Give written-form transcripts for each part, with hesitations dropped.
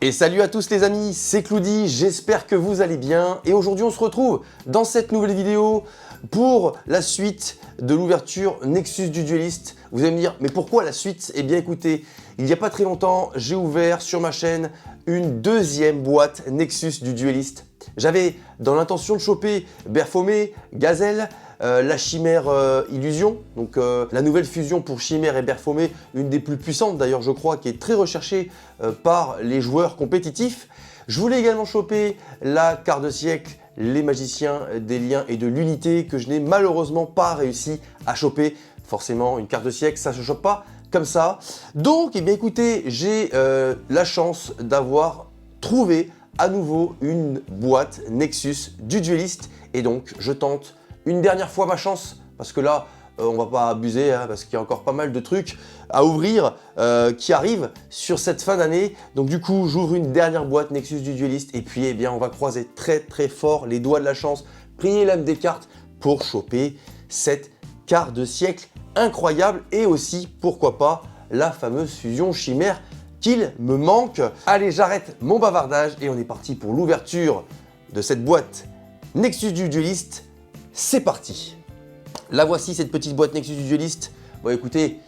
Et salut à tous les amis, c'est Cloudy, j'espère que vous allez bien. Et aujourd'hui on se retrouve dans cette nouvelle vidéo pour la suite de l'ouverture Nexus du Duelist. Vous allez me dire, mais pourquoi la suite? Eh bien écoutez, il n'y a pas très longtemps, j'ai ouvert sur ma chaîne une deuxième boîte Nexus du Duelist. J'avais dans l'intention de choper Berfomé, Gazelle, la Chimère Illusion, donc la nouvelle fusion pour Chimère et Berfomé, une des plus puissantes d'ailleurs je crois, qui est très recherchée par les joueurs compétitifs. Je voulais également choper la carte de siècle, les magiciens des liens et de l'unité, que je n'ai malheureusement pas réussi à choper. Forcément, une carte de siècle, ça ne se chope pas comme ça. Donc, eh bien écoutez, j'ai la chance d'avoir trouvé à nouveau une boîte Nexus du Duelist. Et donc, je tente une dernière fois ma chance, parce que là, on va pas abuser, hein, parce qu'il y a encore pas mal de trucs à ouvrir qui arrivent sur cette fin d'année. Donc du coup, j'ouvre une dernière boîte Nexus du Duelist, et puis eh bien, on va croiser très très fort les doigts de la chance, plier l'âme des cartes pour choper cette carte de siècle incroyable, et aussi, pourquoi pas, la fameuse fusion chimère qu'il me manque. Allez, j'arrête mon bavardage, et on est parti pour l'ouverture de cette boîte Nexus du Duelist. C'est parti! La voici, cette petite boîte Nexus du Duelist. Bon écoutez,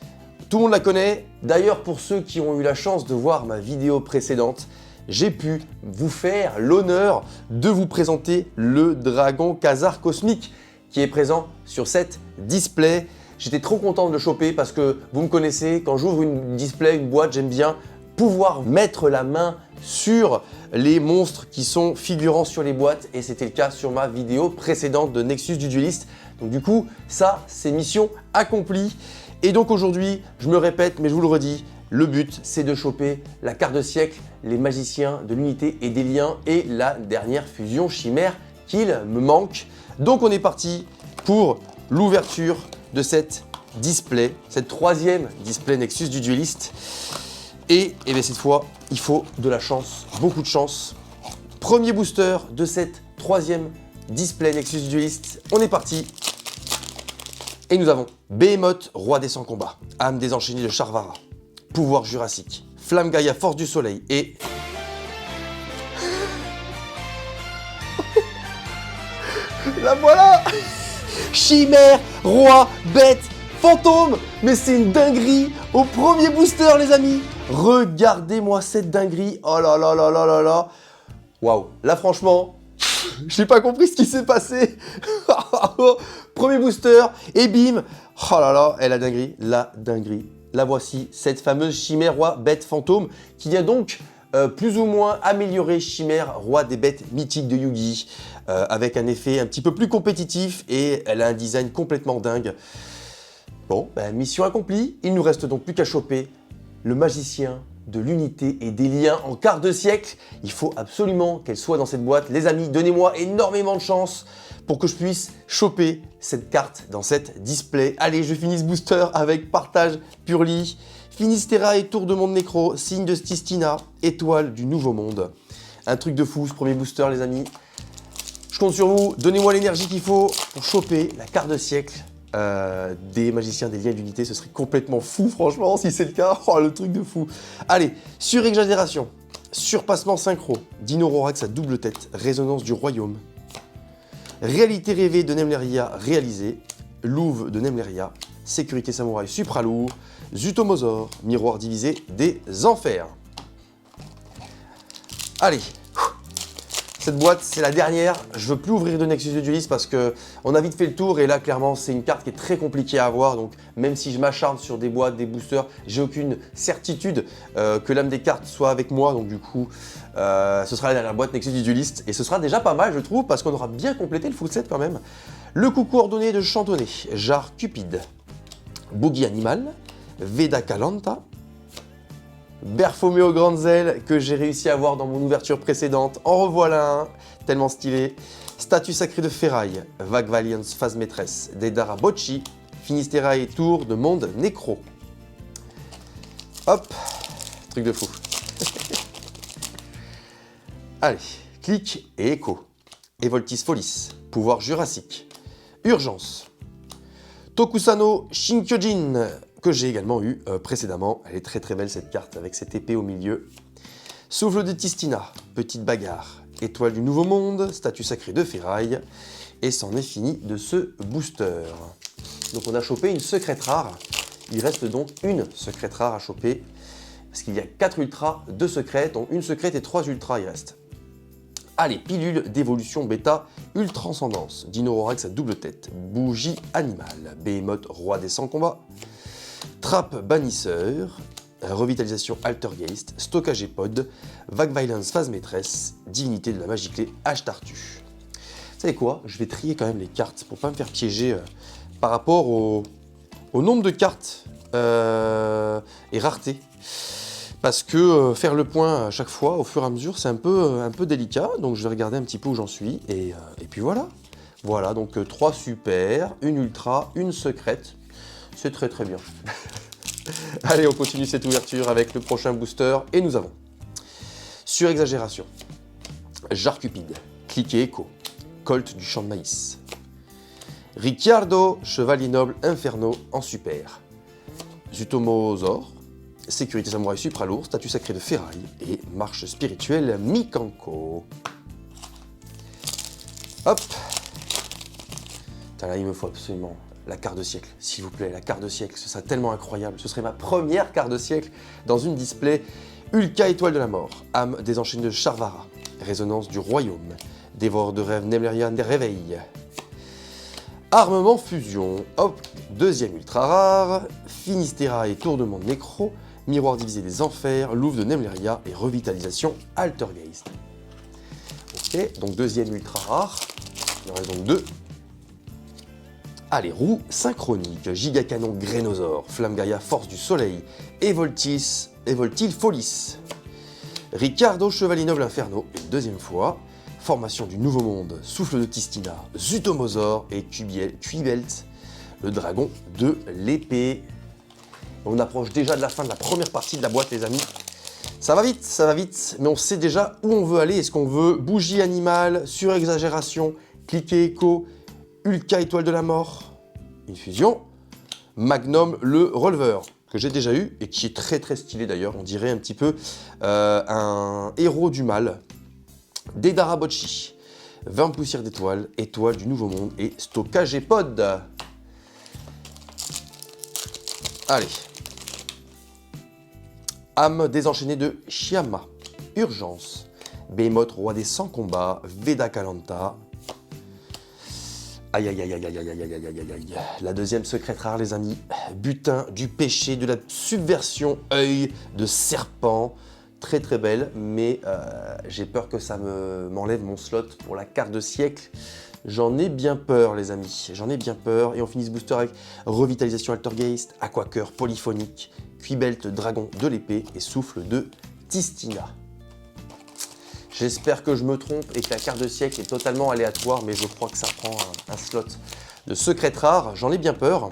tout le monde la connaît. D'ailleurs, pour ceux qui ont eu la chance de voir ma vidéo précédente, j'ai pu vous faire l'honneur de vous présenter le dragon Khazar cosmique qui est présent sur cette display. J'étais trop content de le choper parce que vous me connaissez, quand j'ouvre une display, une boîte, j'aime bien pouvoir mettre la main sur les monstres qui sont figurants sur les boîtes, et c'était le cas sur ma vidéo précédente de Nexus du Duelist. Donc du coup, ça, c'est mission accomplie. Et donc aujourd'hui, je me répète, mais je vous le redis, le but, c'est de choper la carte de siècle, les magiciens de l'unité et des liens, et la dernière fusion chimère qu'il me manque. Donc on est parti pour l'ouverture de cette display, cette troisième display Nexus du Duelist. Et bien cette fois, il faut de la chance, beaucoup de chance. Premier booster de cette troisième display Nexus du Duelist. On est parti. Et nous avons Behemoth, roi des 100 combats, âme désenchaînée de Charvara, pouvoir jurassique, flamme Gaïa, force du soleil et... La voilà. Chimère, roi, bête, fantôme. Mais c'est une dinguerie au premier booster les amis. Regardez-moi cette dinguerie. Oh là là là là là là. Waouh. Là franchement, j'ai pas compris ce qui s'est passé. Premier booster et bim. Oh là là, et la dinguerie, la dinguerie. La voici, cette fameuse Chimère, roi, bête, fantôme, qui vient donc plus ou moins améliorer Chimère, roi des bêtes mythiques de Yu-Gi, avec un effet un petit peu plus compétitif, et elle a un design complètement dingue. Bon, mission accomplie. Il nous reste donc plus qu'à choper le magicien de l'unité et des liens en quart de siècle. Il faut absolument qu'elle soit dans cette boîte. Les amis, donnez-moi énormément de chance pour que je puisse choper cette carte dans cette display. Allez, je finis ce booster avec Partage Purli, Finistera et Tour de Monde Nécro, signe de Stistina, étoile du Nouveau Monde. Un truc de fou ce premier booster les amis. Je compte sur vous, donnez-moi l'énergie qu'il faut pour choper la carte de siècle des magiciens des liens d'unité. Ce serait complètement fou franchement si c'est le cas. Oh le truc de fou. Allez, surexagération, surpassement synchro, Dino-Rorax à double tête, résonance du royaume, réalité rêvée de Nemleria réalisée, Louve de Nemleria, sécurité samouraï supralourd, Zutomosaure, miroir divisé des enfers. Allez. Cette boîte, c'est la dernière. Je veux plus ouvrir de Nexus du Duelist parce qu'on a vite fait le tour, et là, clairement, c'est une carte qui est très compliquée à avoir. Donc, même si je m'acharne sur des boîtes, des boosters, j'ai aucune certitude que l'âme des cartes soit avec moi. Donc, du coup, ce sera la dernière boîte Nexus du Duelist. Et ce sera déjà pas mal, je trouve, parce qu'on aura bien complété le full set quand même. Le coup coordonné de Chantonnet, Jar Cupide, Boogie Animal, Veda Calanta, Berfomé aux grandes ailes que j'ai réussi à avoir dans mon ouverture précédente. En revoilà un, tellement stylé. Statue sacrée de Ferraille, Vague Valiance phase maîtresse, Deidara Bocci, Finistera et Tour de Monde Nécro. Hop, truc de fou. Allez, clic et écho. Evoltis Folis, pouvoir jurassique. Urgence. Tokusano Shinkyojin, que j'ai également eu précédemment. Elle est très très belle cette carte avec cette épée au milieu. Souffle de Tistina, petite bagarre. Étoile du Nouveau Monde, statue sacrée de ferraille. Et c'en est fini de ce booster. Donc on a chopé une secrète rare. Il reste donc une secrète rare à choper. Parce qu'il y a 4 ultras, 2 secrètes, donc une secrète et 3 ultras il reste. Allez, pilule d'évolution bêta, ultra transcendance, Dino-Rorax à double tête, bougie animale, Behemoth roi des 100 combats, trappe bannisseur, revitalisation Altergeist, stockage et pod, vague violence phase maîtresse, divinité de la magie clé H-Tartu. Vous savez quoi? Je vais trier quand même les cartes pour pas me faire piéger par rapport au nombre de cartes et rareté. Parce que faire le point à chaque fois, au fur et à mesure, c'est un peu délicat. Donc je vais regarder un petit peu où j'en suis. Et puis voilà. Voilà, donc 3 super, une ultra, une secrète. C'est très très bien. Allez, on continue cette ouverture avec le prochain booster. Et nous avons Surexagération, Jarre Cupide, Cliquet Echo, Colt du champ de maïs, Ricciardo, Chevalier Noble Inferno en super, Zutomosaur, Sécurité Samouraï Supralourd, Statue Sacrée de Ferraille et Marche Spirituelle Mikanko. Hop. Putain, là, il me faut absolument la carte de siècle, s'il vous plaît, la carte de siècle, ce serait tellement incroyable. Ce serait ma première carte de siècle dans une display. Ulka Étoile de la Mort, Âme désenchaînée de Charvara, Résonance du Royaume, Dévoreur de rêves Nemlerian des Réveils. Armement Fusion, hop, deuxième ultra rare, Finistera et Tournement de Nécro, Miroir divisé des Enfers, Louve de Nemleria et Revitalisation Altergeist. Ok, donc deuxième ultra rare, il en reste donc 2. Allez, roue synchronique, Gigacanon Grénosaure, Flamme Gaia Force du Soleil, Evoltil Folis, Ricciardo Chevalier Noble Inferno une deuxième fois, Formation du Nouveau Monde, Souffle de Tistina, Zutomosaur et Quibelt, le dragon de l'épée. On approche déjà de la fin de la première partie de la boîte, les amis. Ça va vite, mais on sait déjà où on veut aller. Est-ce qu'on veut bougie animale, surexagération, cliquet écho, Ulka Étoile de la Mort, une fusion, Magnum le Releveur, que j'ai déjà eu et qui est très très stylé d'ailleurs. On dirait un petit peu un héros du mal. Dedara Bocchi, 20 poussières d'étoiles, Étoile du Nouveau Monde et stockage et pod. Allez. Âme désenchaînée de Chiama, Urgence, Behemoth roi des 100 combats, Veda Kalanta. Aïe aïe aïe aïe aïe aïe aïe aïe aïe aïe. La deuxième secrète rare, les amis. Butin du péché, de la subversion, œil de serpent. Très très belle, mais j'ai peur que ça m'enlève mon slot pour la carte de siècle. J'en ai bien peur, les amis. J'en ai bien peur. Et on finit ce booster avec Revitalisation Altergeist, Aquacœur Polyphonique, Quibelt Dragon de l'épée et Souffle de Tistina. J'espère que je me trompe et que la carte de siècle est totalement aléatoire, mais je crois que ça prend un slot de secrète rare. J'en ai bien peur.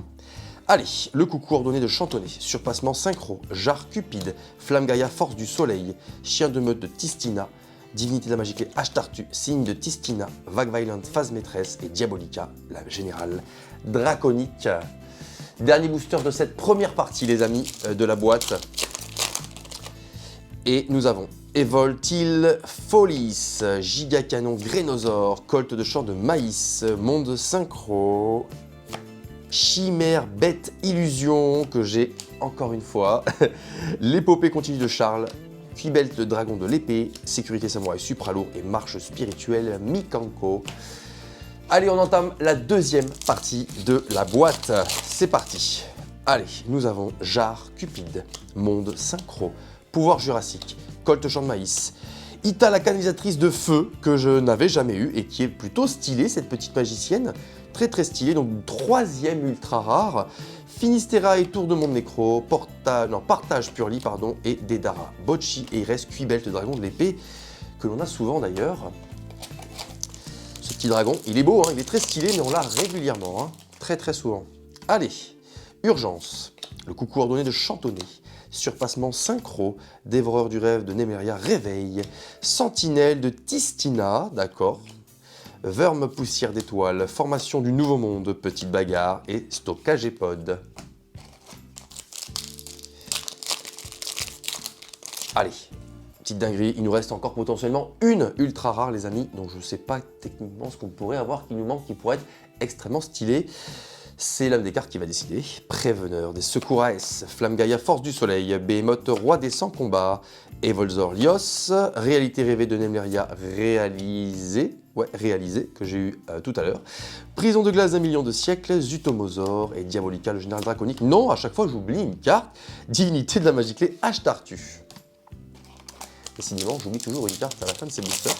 Allez, le coup coordonné de Chantonnet, Surpassement Synchro, Jarre Cupide, Flamme Gaia Force du Soleil, Chien de meute de Tistina, Divinité de la magie clé H-Tartu, Signe de Tistina, Vague Violente Phase Maîtresse et Diabolica, la générale draconique. Dernier booster de cette première partie, les amis, de la boîte. Et nous avons Evoltil Folis, Gigacanon Grénosaure, Colt de champ de maïs, Monde Synchro, Chimère Bête Illusion, que j'ai encore une fois, l'épopée continue de Charles, Quibelt le dragon de l'épée, Sécurité Samouraï Supralourd et Marche Spirituelle Mikanko. Allez, on entame la deuxième partie de la boîte. C'est parti. Allez, nous avons Jarre Cupide, Monde Synchro, Pouvoir Jurassique, Colt Champ de Maïs, Ita la canalisatrice de feu, que je n'avais jamais eu et qui est plutôt stylée, cette petite magicienne. Très très stylée, donc troisième ultra rare. Finistera et Tournement de Nécro, Partage Purli, pardon, et Dedara Bocchi, et il reste Quibelt, le dragon de l'épée, que l'on a souvent d'ailleurs. Ce petit dragon, il est beau, hein, il est très stylé, mais on l'a régulièrement, hein, très très souvent. Allez, Urgence, le coup coordonné de Chantonnet, Surpassement Synchro, Dévoreur du rêve de Nemleria, Réveil, Sentinelle de Tistina, d'accord, Verme Poussière d'étoiles, Formation du Nouveau Monde, Petite Bagarre et Stockage et pod. Allez, petite dinguerie, il nous reste encore potentiellement une ultra rare les amis, donc je ne sais pas techniquement ce qu'on pourrait avoir qui nous manque, qui pourrait être extrêmement stylé. C'est l'âme des cartes qui va décider. Préveneur des secours AS, Flamme Gaïa, Force du Soleil, Behemoth, Roi des 100 combats, Evolzor Lios, Réalité rêvée de Nemleria réalisée, que j'ai eu tout à l'heure, Prison de glace d'un million de siècles, Zutomosaur et Diabolica, le général draconique. Non, à chaque fois j'oublie une carte, Divinité de la magie clé, Ashtartu. Décidément, j'oublie toujours une carte à la fin de ces boosters.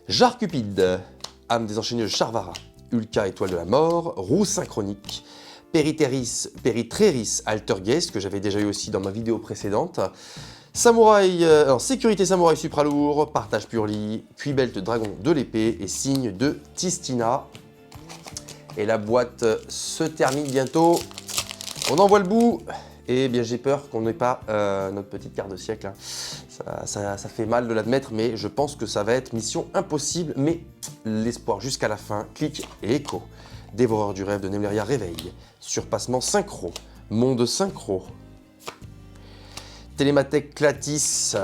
Jarre Cupide, âme désenchaînée de Charvara, Ulka, étoile de la mort, roue synchronique, Peritreris, Altergeist, que j'avais déjà eu aussi dans ma vidéo précédente, Samouraï, sécurité samouraï supralourd, partage purli, cuibelt dragon de l'épée et signe de Tistina. Et la boîte se termine bientôt. On en voit le bout. Et bien j'ai peur qu'on n'ait pas notre petite carte de siècle. Ça fait mal de l'admettre, mais je pense que ça va être mission impossible. Mais l'espoir jusqu'à la fin, clic et écho. Dévoreur du rêve de Nemleria réveil. Surpassement synchro. Monde synchro. Télémathèque Clatis.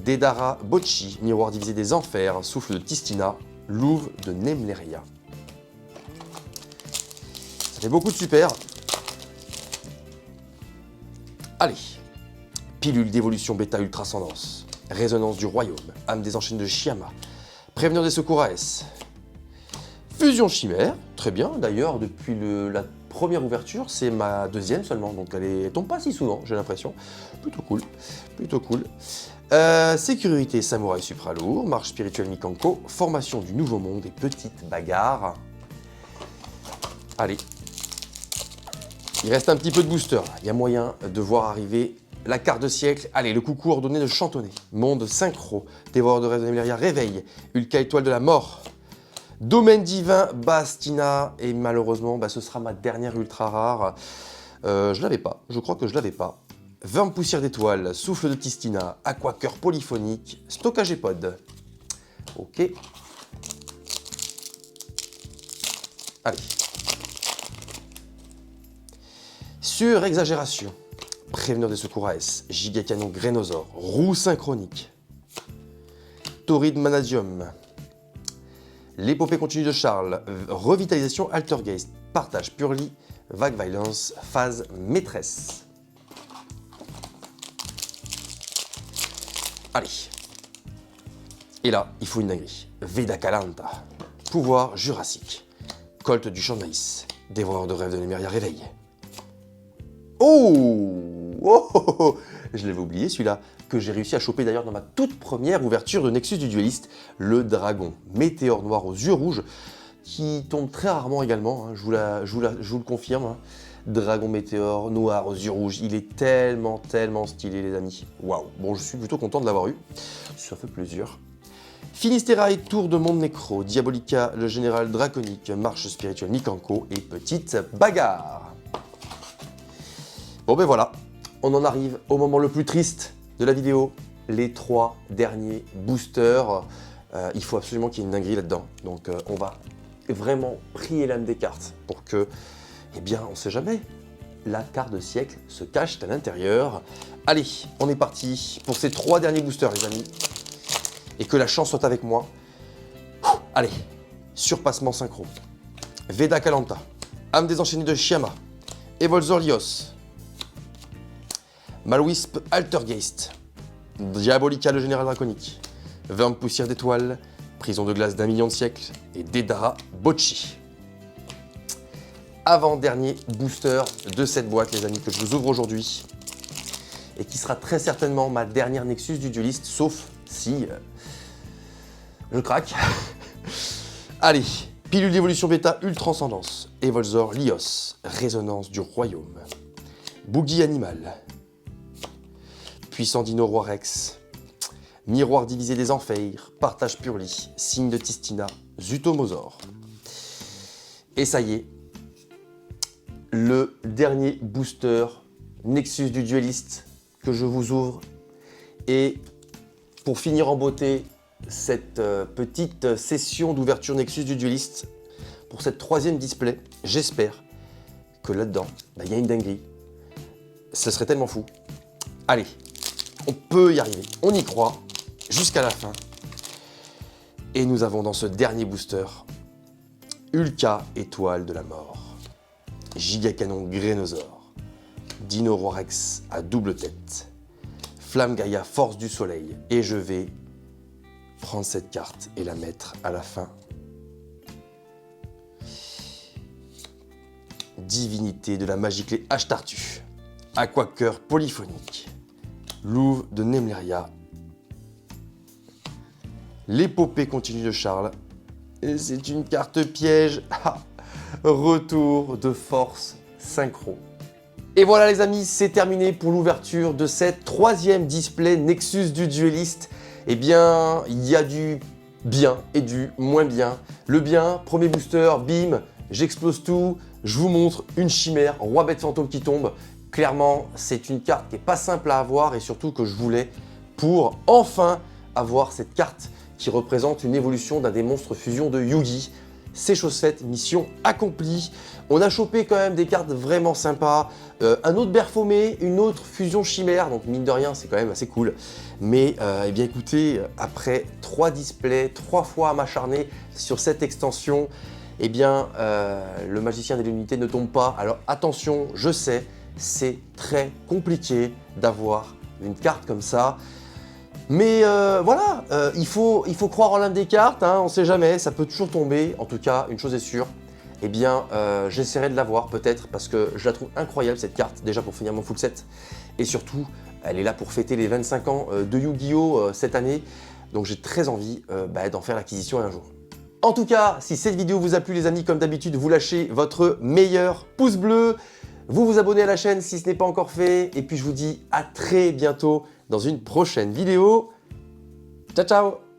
Dédara Bocchi. Miroir divisé des enfers. Souffle de Tistina. Louve de Nemleria. Ça fait beaucoup de super. Allez, pilule d'évolution bêta ultra ascendance, résonance du royaume, âme des enchaînes de Chiama, préveneur des secours AS, fusion chimère, très bien, d'ailleurs depuis la première ouverture, c'est ma deuxième seulement, donc elle tombe pas si souvent, j'ai l'impression, plutôt cool, plutôt cool. Sécurité samouraï supralourd, marche spirituelle Mikanko, formation du nouveau monde et petite bagarre. Allez. Il reste un petit peu de booster. Il y a moyen de voir arriver la carte de siècle. Allez, le coup coordonné de Chantonnet. Monde synchro. Dévoreur de rêve de Nemleria réveil. Ulka, étoile de la mort. Domaine divin, Bastina. Et malheureusement, ce sera ma dernière ultra rare. Je l'avais pas. Je crois que je l'avais pas. 20 poussières d'étoiles. Souffle de Tistina. Aquacœur polyphonique. Stockage et pod. Ok. Allez. Sur exagération, préveneur des secours AS, gigacanon Grénosaure, roue synchronique, Tauride Manadium, l'épopée continue de Charles, revitalisation Altergeist, partage Purli, vague violence, phase maîtresse. Allez. Et là, il faut une dinguerie. Veda Calanta, pouvoir jurassique, Colt du champ de maïs, dévoreur de rêve de Nemleria réveil. Oh, je l'avais oublié celui-là, que j'ai réussi à choper d'ailleurs dans ma toute première ouverture de Nexus du Dueliste, le dragon météore noir aux yeux rouges, qui tombe très rarement également, hein, je vous le confirme. Hein. Dragon météore noir aux yeux rouges, il est tellement stylé les amis. Waouh, bon je suis plutôt content de l'avoir eu, ça fait plaisir. Finisterae, tour de monde nécro, Diabolica, le général draconique, marche spirituelle Mikanko et petite bagarre. Bon ben voilà, on en arrive au moment le plus triste de la vidéo, les 3 derniers boosters. Il faut absolument qu'il y ait une dinguerie là-dedans, donc on va vraiment prier l'âme des cartes pour que, eh bien, on sait jamais, la carte de siècle se cache à l'intérieur. Allez, on est parti pour ces 3 derniers boosters les amis, et que la chance soit avec moi. Allez, surpassement synchro, Veda Calanta, âme désenchaînée de Chiama, Evolzor Lios, Malwisp Altergeist, Diabolica le général draconique, 20 poussières d'étoiles, prison de glace d'un million de siècles et Dédara Bocchi. Avant-dernier booster de cette boîte les amis que je vous ouvre aujourd'hui et qui sera très certainement ma dernière Nexus du Dueliste, sauf si je craque. Allez, pilule d'évolution bêta ultra ascendance, Evolzor Lios, résonance du royaume, Boogie animal, puissant dino roi Rex, miroir divisé des enfers, partage purli, signe de Tistina, Zutomosaur. Et ça y est, le dernier booster Nexus du Dueliste que je vous ouvre. Et pour finir en beauté cette petite session d'ouverture Nexus du Dueliste, pour cette 3e display, j'espère que là-dedans, il y a une dinguerie. Ce serait tellement fou. Allez, On peut y arriver, on y croit, jusqu'à la fin. Et nous avons dans ce dernier booster, Ulka Étoile de la Mort, Gigacanon Grénosaure, Dino Rex à double tête, Flamme Gaïa Force du Soleil. Et je vais prendre cette carte et la mettre à la fin. Divinité de la magie clé Ashtartu, Aquacœur polyphonique, Louve de Nemleria, l'épopée continue de Charles, et c'est une carte piège. Retour de force synchro. Et voilà les amis, c'est terminé pour l'ouverture de cette troisième display Nexus du dueliste. Eh bien, il y a du bien et du moins bien. Le bien, premier booster, bim, j'explose tout, je vous montre une chimère, roi bête fantôme qui tombe. Clairement, c'est une carte qui n'est pas simple à avoir et surtout que je voulais pour enfin avoir cette carte qui représente une évolution d'un des monstres fusion de Yugi. C'est chose faite, mission accomplie. On a chopé quand même des cartes vraiment sympas. Un autre Berfomé, une autre fusion chimère, donc mine de rien, c'est quand même assez cool. Mais eh bien écoutez, après 3 displays, 3 fois à m'acharner sur cette extension, eh bien le magicien de l'unité ne tombe pas. Alors attention, je sais, c'est très compliqué d'avoir une carte comme ça. Mais voilà, il faut croire en l'âme des cartes, hein, on ne sait jamais, ça peut toujours tomber. En tout cas, une chose est sûre, eh bien, j'essaierai de l'avoir peut-être parce que je la trouve incroyable cette carte, déjà pour finir mon full set. Et surtout, elle est là pour fêter les 25 ans de Yu-Gi-Oh! Cette année. Donc j'ai très envie d'en faire l'acquisition un jour. En tout cas, si cette vidéo vous a plu les amis, comme d'habitude, vous lâchez votre meilleur pouce bleu. Vous vous abonnez à la chaîne si ce n'est pas encore fait. Et puis je vous dis à très bientôt dans une prochaine vidéo. Ciao, ciao!